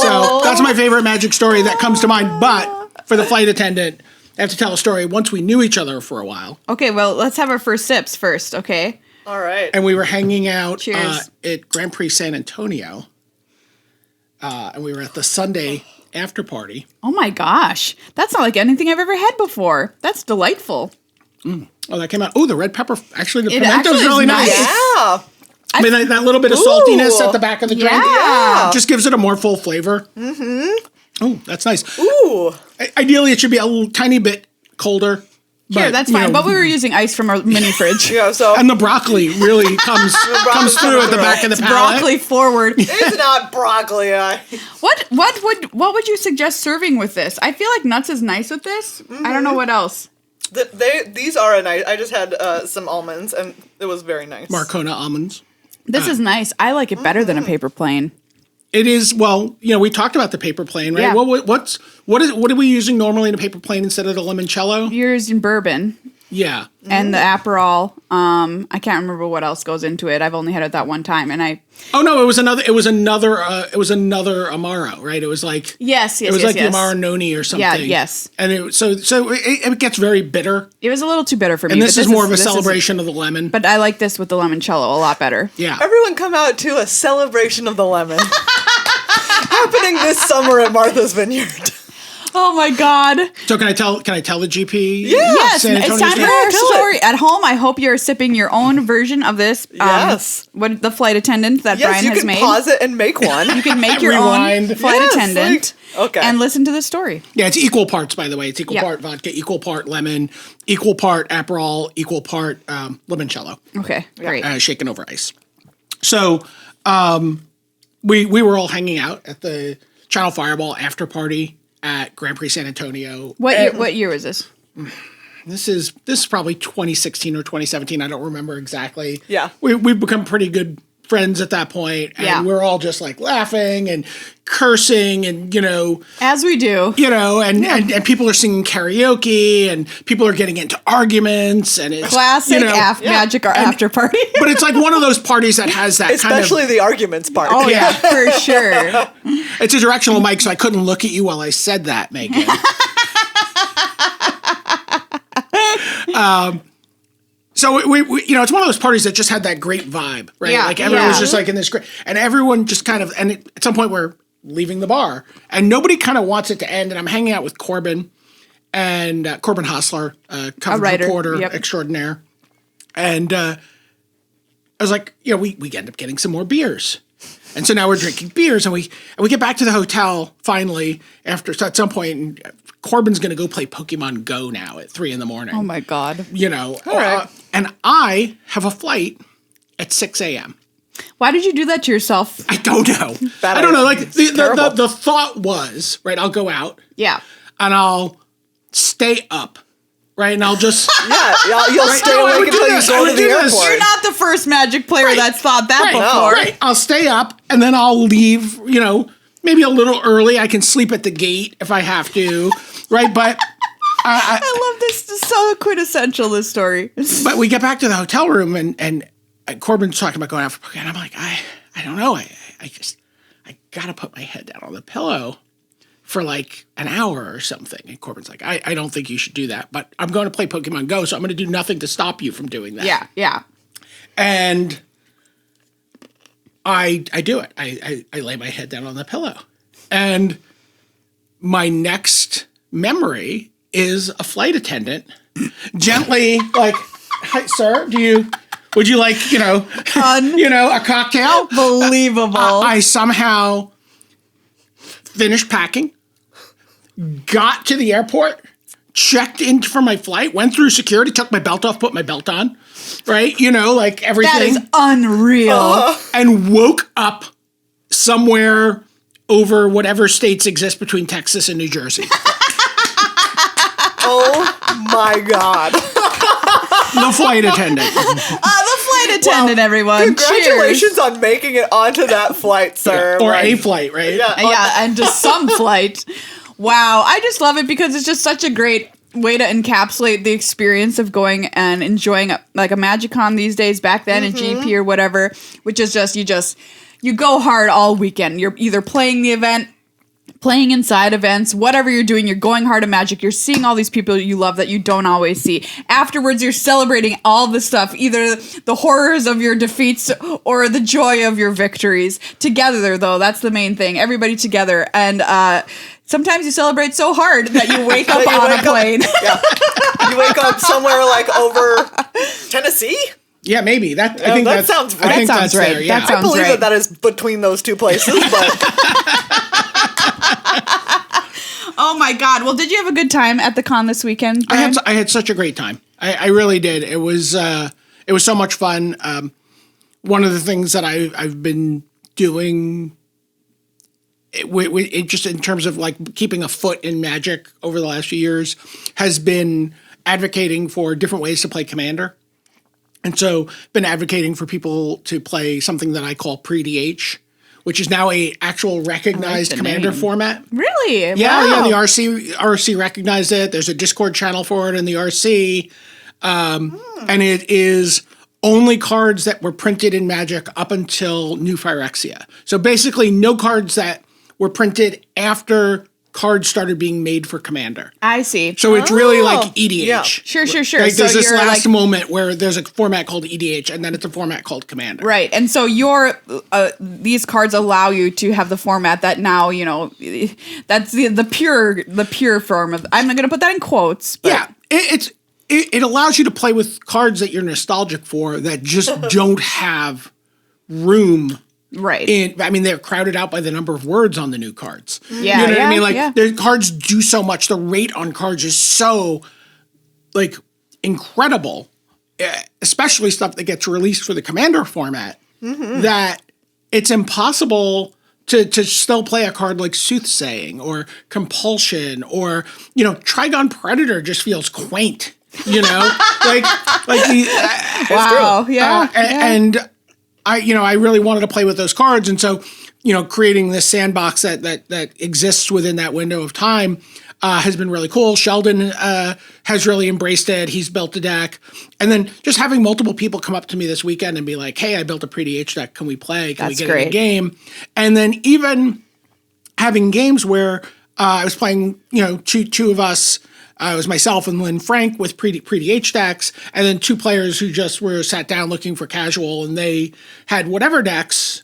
So that's my favorite magic story that comes to mind. But for the flight attendant, I have to tell a story once we knew each other for a while. Okay, well, let's have our first sips first, okay? All right. And we were hanging out Cheers. at Grand Prix San Antonio. And we were at the Sunday after party. Oh my gosh. That's not like anything I've ever had before. That's delightful. Oh, that came out. Oh, the red pepper. Actually, the It pimento's actually is really nice. nice. Yeah. I mean, that little bit of saltiness at the back of the drink Yeah. just gives it a more full flavor. Mm-hmm. Oh, that's nice. Ooh. Ideally, it should be a little tiny bit colder. Sure, but, that's you fine. know, But we were using ice from our mini fridge. Yeah, so and the broccoli really comes through at the back of the palate. Broccoli forward. it's not broccoli. What would you suggest serving with this? I feel like nuts is nice with this. I don't know what else. These are a nice. I just had some almonds, and it was very nice. Marcona almonds. This is nice. I like it better than a paper plane. It is, well, we talked about the paper plane, right? Yeah. What are we using normally in a paper plane instead of the limoncello? You're using bourbon Yeah. and the Aperol. I can't remember what else goes into it. I've only had it that one time, and Oh no, it was another Amaro, right? It was like yes, it was like yes. the Amaro Noni or something. Yeah, yes. And it gets very bitter. It was a little too bitter for me. And but this is more of a celebration of the lemon. But I like this with the limoncello a lot better. Yeah. Everyone come out to a celebration of the lemon. Happening this summer at Martha's Vineyard. Oh my God. So can I tell the GP? Yeah. Yes, San it's Antonio time for story? our Tell it. story. At home, I hope you're sipping your own version of this. Yes. What the flight attendant that Yes, Brian you has can made. pause it and make one. You can make your own Rewind. flight Yes, attendant okay. and listen to the story. Yeah, it's equal parts, by the way. It's equal Yeah. part vodka, equal part lemon, equal part Aperol, equal part limoncello, Okay, great. shaken over ice. So we were all hanging out at the Channel Fireball after party at Grand Prix San Antonio. What year was this? This is probably 2016 or 2017. I don't remember exactly. Yeah. We've become pretty good friends at that point, and Yeah. we're all just like laughing and cursing and As we do. and people are singing karaoke and people are getting into arguments and it's Classic magic or after party. but it's like one of those parties that has that Especially the arguments part. Oh yeah, for sure. it's a directional mic, so I couldn't look at you while I said that, Megan. So we it's one of those parties that just had that great vibe, right? Yeah, Like everyone was yeah. just like in this great, and everyone just kind of, and at some point we're leaving the bar, and nobody kind of wants it to end. And I'm hanging out with Corbin and Corbin Hostler, cover writer, reporter yep. extraordinaire, and I was like, we end up getting some more beers. And so now we're drinking beers, and we get back to the hotel finally so at some point, and Corbin's going to go play Pokemon Go now at 3 a.m. Oh my God. right. And I have a flight at 6 a.m. Why did you do that to yourself? I don't know. Bad I don't know. idea. Like It's terrible. the thought was, right, I'll go out Yeah. and I'll stay up, right, and I'll just Yeah, you'll stay No, I awake would do until you this. I go would to the do this. airport. You're not the first Magic player that's thought that right, before. right. I'll stay up and then I'll leave, maybe a little early. I can sleep at the gate if I have to, right? But I love this. This is so quintessential, this story. But we get back to the hotel room and Corbin's talking about going out for Pokemon. And I'm like, I don't know. I gotta put my head down on the pillow for like an hour or something. And Corbin's like, I don't think you should do that, but I'm going to play Pokemon Go, so I'm going to do nothing to stop you from doing that. Yeah, yeah. And I do it. I lay my head down on the pillow. And my next memory is a flight attendant gently like, "Hi, sir, would you like, a cocktail?" Unbelievable. I somehow finished packing, got to the airport, checked in for my flight, went through security, took my belt off, put my belt on, right? Like everything. That is unreal. And woke up somewhere over whatever states exist between Texas and New Jersey. Oh my God. The flight attendant. The flight attendant, everyone. Congratulations Cheers. on making it onto that flight, sir. Or a flight, right? Yeah, and just some flight. Wow, I just love it because it's just such a great way to encapsulate the experience of going and enjoying like a MagicCon these days. Back then, a GP or whatever, which is just you go hard all weekend. You're either playing the event, playing inside events, whatever you're doing, you're going hard at Magic. You're seeing all these people you love that you don't always see. Afterwards, you're celebrating all the stuff, either the horrors of your defeats or the joy of your victories. Together, though, that's the main thing. Everybody together. And sometimes you celebrate so hard that you wake up on a plane. You wake up somewhere like over Tennessee? Yeah, maybe. I think that sounds right. I think That sounds that's right. there, yeah. That sounds I believe right. that is between those two places, but Oh my God. Well, did you have a good time at the con this weekend, Brian? I had such a great time. I really did. It was so much fun. One of the things that I've been doing, just in terms of like keeping a foot in Magic over the last few years, has been advocating for different ways to play Commander. And so been advocating for people to play something that I call pre-DH, which is now a actual recognized Commander format. Really? Yeah, Wow. the RC recognized it. There's a Discord channel for it in the RC. And it is only cards that were printed in Magic up until New Phyrexia. So basically no cards that were printed after cards started being made for Commander. I see. So it's really like EDH. Yeah. Sure. Like So there's this you're last like, moment where there's a format called EDH and then it's a format called Commander. right. And so these cards allow you to have the format that now, that's the pure form of, I'm not going to put that in quotes. But Yeah. It allows you to play with cards that you're nostalgic for that just don't have room. Right. They're crowded out by the number of words on the new cards. Yeah, You know what I yeah, mean? Like, yeah. their cards do so much. The rate on cards is so, like, incredible, especially stuff that gets released for the Commander format, that it's impossible to still play a card like Soothsaying or Compulsion or, Trigon Predator just feels quaint, like Wow. Yeah. and I really wanted to play with those cards. And so, creating this sandbox that exists within that window of time has been really cool. Sheldon has really embraced it. He's built a deck. And then just having multiple people come up to me this weekend and be like, hey, I built a pre-DH deck. Can we play? Can we That's get in a great. game? And then even having games where I was playing, two of us. It was myself and Lynn Frank with pre-DH decks, and then two players who just were sat down looking for casual, and they had whatever decks,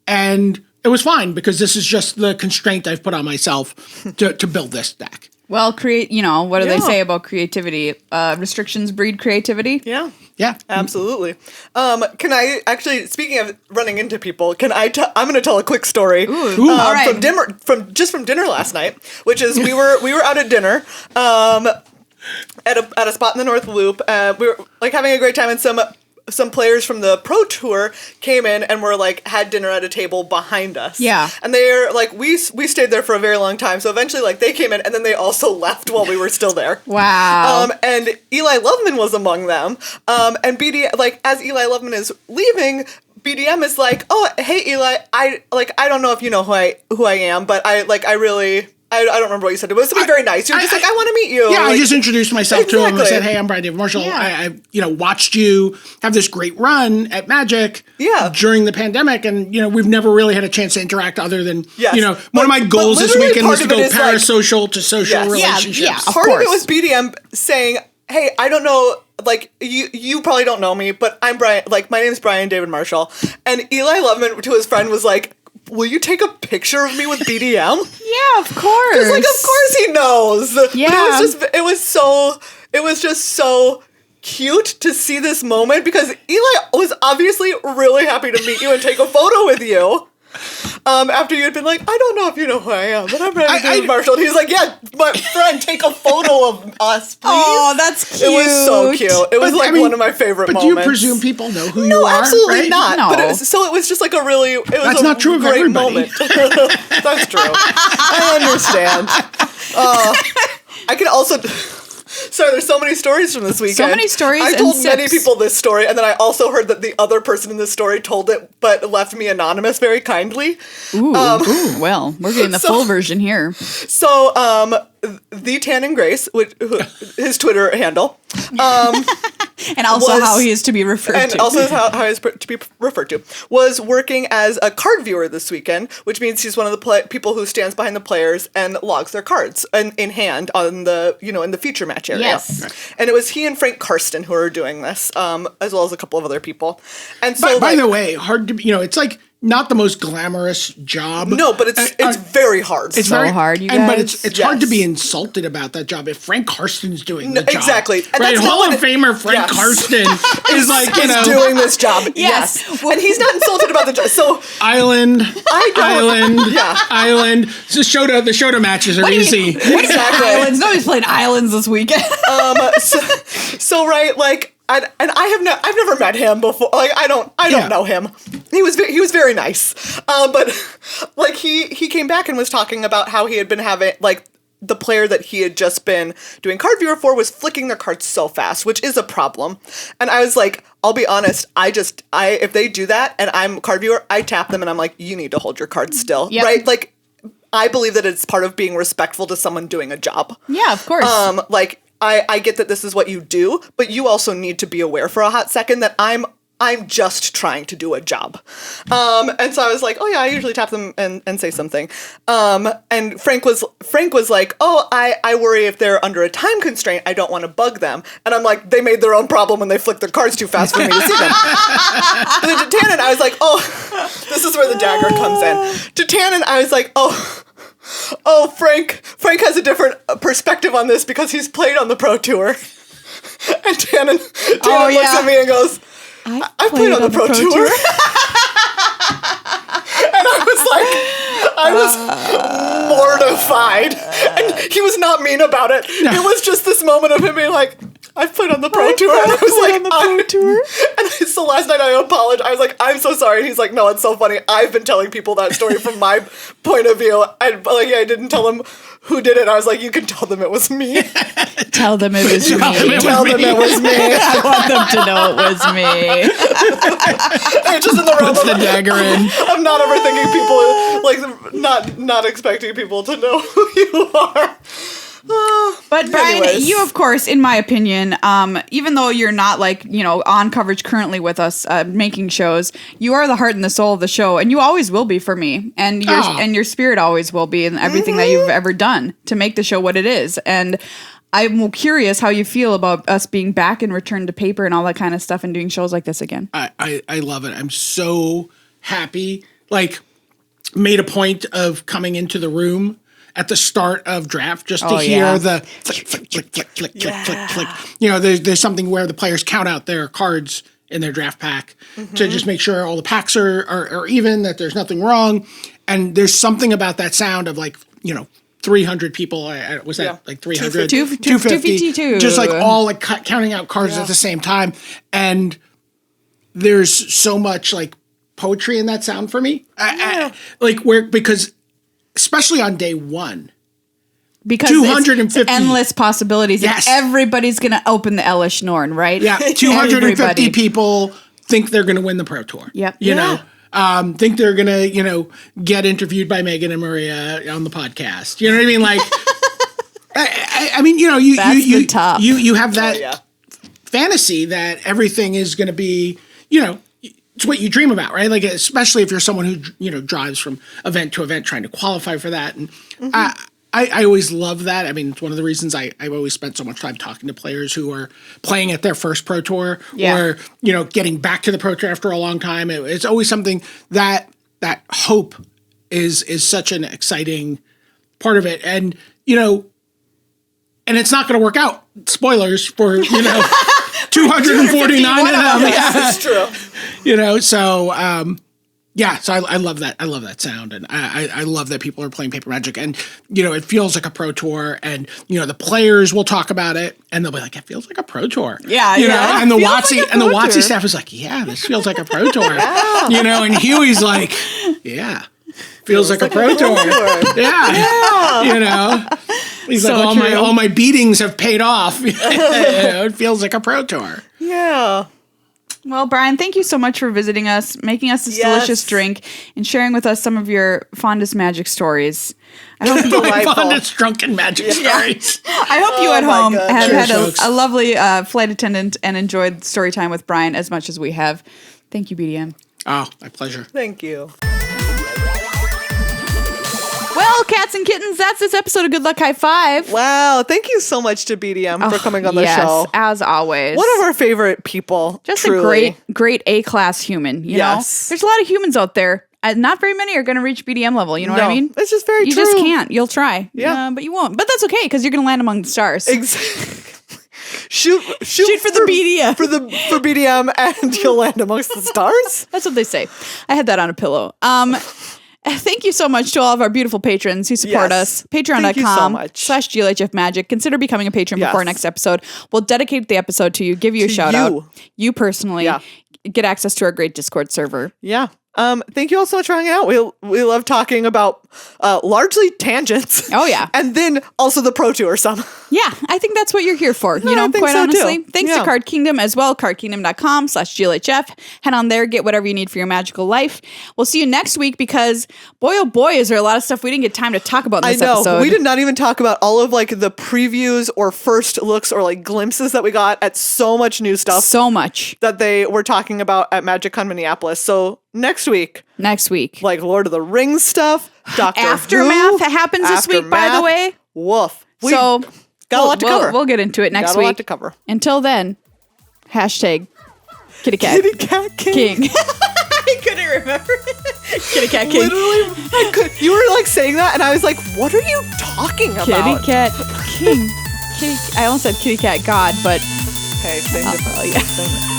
and it was fine because this is just the constraint I've put on myself to build this deck. Well, what do they say about creativity? Restrictions breed creativity? yeah. Yeah. Absolutely. Can I actually, speaking of running into people, I'm going to tell a quick story all right. from dinner last night, which is we were out at dinner at a spot in the North Loop. We were like having a great time, and some players from the Pro Tour came in and were like had dinner at a table behind us. Yeah. And they're like we stayed there for a very long time. So eventually like they came in and then they also left while we were still there. Wow. And Eli Loveman was among them. And BDM, like as Eli Loveman is leaving, BDM is like, "Oh, hey Eli, I don't know if you know who I am, but I don't remember what you said. It was something very nice. You're just like, I want to meet you. Yeah, like, I just introduced myself to him. I Exactly. said, hey, I'm Brian David Marshall. Yeah. I watched you have this great run at Magic during the pandemic, and, we've never really had a chance to interact other than, Yes. one of my goals this literally weekend was to part go of it is, like- parasocial to social Yes. Yeah, relationships. yeah. Of Part of it course. was BDM saying, hey, I don't know, like, you probably don't know me, but I'm Brian, like, my name's Brian David Marshall. And Eli Loveman to his friend was like, will you take a picture of me with BDM? Yeah, of course. Like, of course he knows. Yeah. But it was just so cute to see this moment because Eli was obviously really happy to meet you and take a photo with you. After you had been like, I don't know if you know who I am, but I'm Brian David Marshall. And he's like, yeah, my friend, take a photo of us, please. Oh, that's cute. It was so cute. It was one of my favorite But moments. do you presume people know who you No, are? absolutely right? not. No. But it was just like a really, That's not true of great everybody. moment. That's true. I understand. I can also, So there's so many stories from this weekend. So many stories. I and told many sips. people this story, and then I also heard that the other person in this story told it, but left me anonymous very kindly. Ooh, well, we're getting the full version here. So, the Tan and Grace, his Twitter handle, and also how he is to be referred to. And also how he is to be referred to, was working as a card viewer this weekend, which means he's one of the people who stands behind the players and logs their cards in hand on the, in the feature match area. Yes. And it was he and Frank Karsten who are doing this, as well as a couple of other people. And so, by the way, hard to, it's like not the most glamorous job. No, but it's very hard. It's so very hard, you guys. But it's hard to be insulted about that job if Frank Karsten's doing the job. Exactly. And right? that's Hall of Famer Frank Karsten is like, doing this job. Yes. And he's not insulted about the job. So Island. Yeah. Island. So the Shota matches are easy. Exactly. Islands. Nobody's playing Islands this weekend. So right, like, and I've never met him before. Like, I don't know him. He was very nice. But like he came back and was talking about how he had been having, like, the player that he had just been doing card viewer for was flicking their cards so fast, which is a problem. And I was like, I'll be honest, if they do that and I'm card viewer, I tap them and I'm like, you need to hold your cards still. Yep. Right? Like, I believe that it's part of being respectful to someone doing a job. Yeah, of course. Like, I get that this is what you do, but you also need to be aware for a hot second that I'm just trying to do a job. And so I was like, oh yeah, I usually tap them and say something. And Frank was like, oh, I worry if they're under a time constraint, I don't want to bug them. And I'm like, they made their own problem when they flicked their cards too fast for me to see them. And then to Tannen, I was like, oh, this is where the dagger comes in. To Tannen, I was like, oh, Frank has a different perspective on this because he's played on the Pro Tour. And Tannen looks at me and goes, I played on the Pro Tour. And I was mortified. And he was not mean about it. No. It was just this moment of him being like, I've played on the Pro Tour. And I was like, on the Pro Tour. And so last night I apologized. I was like, I'm so sorry. And he's like, no, it's so funny. I've been telling people that story from my point of view. I didn't tell them who did it. I was like, you can tell them it was me. Tell them it was me. Tell them it was me. I want them to know it was me. It's just in the realm Puts the dagger in. I'm not overthinking people, like, not expecting people to know who you are. But Brian, anyways. you, of course, in my opinion, even though you're not on coverage currently with us making shows, you are the heart and the soul of the show, and you always will be for me, and your spirit always will be in everything that you've ever done to make the show what it is. And I'm curious how you feel about us being back and return to paper and all that kind of stuff and doing shows like this again. I love it. I'm so happy. Like, made a point of coming into the room at the start of draft just to hear the flick, flick, flick, flick, flick, flick, flick, flick. There's something where the players count out their cards in their draft pack to just make sure all the packs are even, that there's nothing wrong. And there's something about that sound of 300 people. Was that like 300? 252. Just like all counting out cards at the same time. And there's so much like poetry in that sound for me. Because especially on day one. Because 250 it's endless possibilities. Yes. And everybody's going to open the Elish Norn, right? Yeah, 250 people think they're going to win the Pro Tour. Yep. You know, think they're going to, get interviewed by Megan and Maria on the podcast. You know what I mean? Like, I mean, you have that fantasy that everything is going to be, it's what you dream about, right? Like, especially if you're someone who, drives from event to event trying to qualify for that. And I always love that. I mean, it's one of the reasons I've always spent so much time talking to players who are playing at their first Pro Tour or, getting back to the Pro Tour after a long time. It's always something that hope is such an exciting part of it. And, and it's not going to work out. Spoilers for, 249 of them. That's true. So I love that. I love that sound. And I love that people are playing Paper Magic. And, it feels like a Pro Tour. And, the players will talk about it and they'll be like, it feels like a Pro Tour. Yeah. And the WotC staff is like, yeah, this feels like a Pro Tour. And Huey's like, yeah. Feels like a Pro Tour. Yeah. He's So like, true. all my beatings have paid off. It feels like a pro tour. Yeah. Well, Brian, thank you so much for visiting us, making us this delicious drink, and sharing with us some of your fondest magic stories. I hope you, My fondest drunken magic stories. I hope you at my home God. have Cheers, had folks. a lovely flight attendant and enjoyed story time with Brian as much as we have. Thank you, BDM. Oh, my pleasure. Thank you. Well, cats and kittens, that's this episode of Good Luck High Five. Wow. Thank you so much to BDM for coming on the show. As always. One of our favorite people. Just truly. a great A-class human, you know? Yes. There's a lot of humans out there. Not very many are going to reach BDM level, you know what I mean? It's just very You true. just can't. You'll try. Yeah. But you won't. But that's okay, because you're going to land among the stars. Exactly. Shoot for the BDM. For BDM, and you'll land amongst the stars. That's what they say. I had that on a pillow. Thank you so much to all of our beautiful patrons who support Yes. us. Patreon.com Thank you so much. /GLHF Magic. Consider becoming a patron Yes. before our next episode. We'll dedicate the episode to you, give you a shout out. You personally. Yeah. Get access to our great Discord server. Yeah. Thank you all so much for hanging out. We love talking about largely tangents. Oh, yeah. And then also the Pro Tour some. Yeah, I think that's what you're here for. No, You know, I think quite so, honestly. too. Thanks Yeah. to Card Kingdom as well, cardkingdom.com /GLHF. Head on there, get whatever you need for your magical life. We'll see you next week because, boy, oh boy, is there a lot of stuff we didn't get time to talk about in this episode. We did not even talk about all of like the previews or first looks or like glimpses that we got at so much new stuff So much. that they were talking about at MagicCON Minneapolis. So next week, like Lord of the Rings stuff, Doctor Aftermath Who, happens this week, by the Aftermath. way. Woof. We So got a lot to cover. We'll get into it next Got a week. lot to cover. Until then, hashtag Kitty Cat Kitty Cat King. King. I couldn't remember. Kitty Cat King. Literally, you were like saying that, and I was like, "What are you talking about?" Kitty Cat King. I almost said Kitty Cat God, but Hey, same difference. yeah. Same.